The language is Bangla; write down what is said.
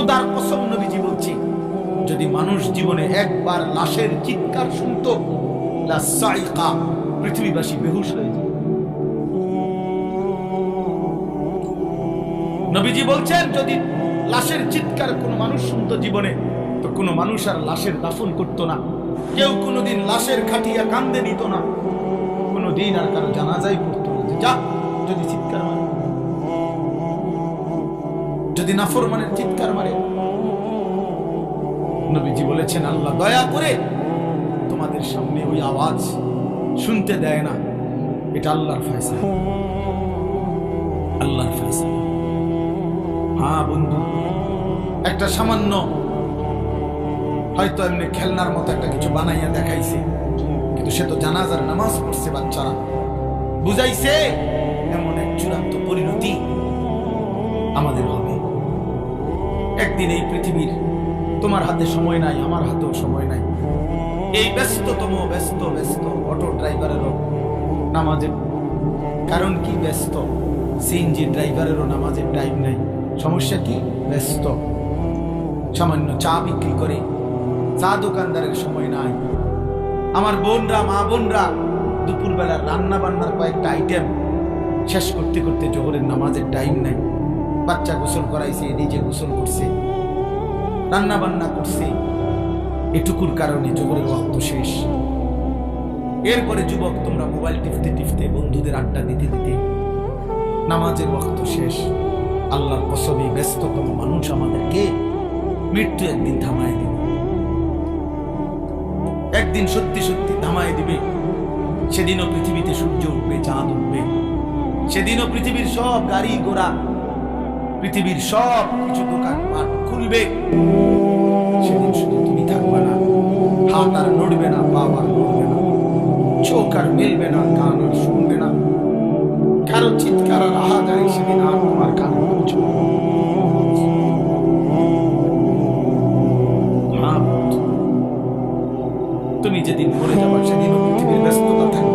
খোদার কসম নবীজি বলছে, যদি মানুষ জীবনে একবার লাশের চিৎকার শুনতো, লাসাইকা, পৃথিবীবাসী বেহুশ হয়ে যেত। নবীজি বলছেন, যদি লাশের চিৎকার কোনো মানুষ শুনতো জীবনে, তো কোনো মানুষ আর লাশের দাফন করতো না। কেউ কোনোদিন লাশের খাটিয়া কান্দে নিত না, কোনোদিন আর কারো জানাজাই পড়তো না। যা, যদি চিৎকার মারে, যদি নাফরমানের চিৎকার মারে। নবীজি বলেছেন, আল্লাহ দয়া করে তোমাদের সামনে ওই আওয়াজ শুনতে দেয় না। এটা আল্লাহর ফয়সালা, আল্লাহর ফয়সালা। হ্যাঁ বন্ধু, একটা সামান্য হয়তো এমনি খেলনার মতো একটা কিছু বানাইয়া দেখাইছে, কিন্তু সে তো জানাজার নামাজ পড়ছে, বাচ্চারা বুঝাইছে এমন এক চূড়ান্ত পরিণতি আমাদের হবে একদিন। এই পৃথিবীর তোমার হাতে সময় নাই, আমার হাতেও সময় নাই। এই ব্যস্ততম ব্যস্ত অটো ড্রাইভারেরও নামাজের কারণ কি? ব্যস্ত। সিএনজি ড্রাইভারেরও নামাজের টাইম নাই। সমস্যা কি? ব্যস্ত। সামান্য চা বিক্রি করে চা দোকানদারের সময় নাই। আমার বোনরা, মা বোনরা দুপুরবেলার রান্না বান্নার কয়েকটা আইটেম শেষ করতে করতে জোহরের নামাজের টাইম নাই। বাচ্চা গোসল করাইছে, নিজে গোসল করছে, রান্না বান্না করছে, এটুকুর কারণে জোহরের ওয়াক্ত শেষ। এরপরে যুবক তোমরা মোবাইল টিপতে টিপতে, বন্ধুদের আড্ডা দিতে দিতে নামাজের ওয়াক্ত শেষ। আল্লাহর কসমে ব্যস্ততম মানুষ আমাদেরকে মৃত্যু একদিন থামায় দিবে, একদিন সত্যি সত্যি থামায় দিবে। সেদিনও পৃথিবীতে সূর্য উঠবে, চাঁদ উঠবে। সেদিনও পৃথিবীর সব গাড়ি ঘোড়া, পৃথিবীর সব কিছু দোকান পাট খুলবে। সেদিন শুধু তুমি থাকবে না, হাত আর নড়বে না, পা আর নড়বে না, চোখ আর মেলবে না, কান আর শুনবে না, কারো চিৎকার আর আহাজারি সেদিন আর তোমার কানে পৌঁছবে না। তুমি যেদিন মরে যাবার সেদিনও পৃথিবীর ব্যস্ততা থাকবে।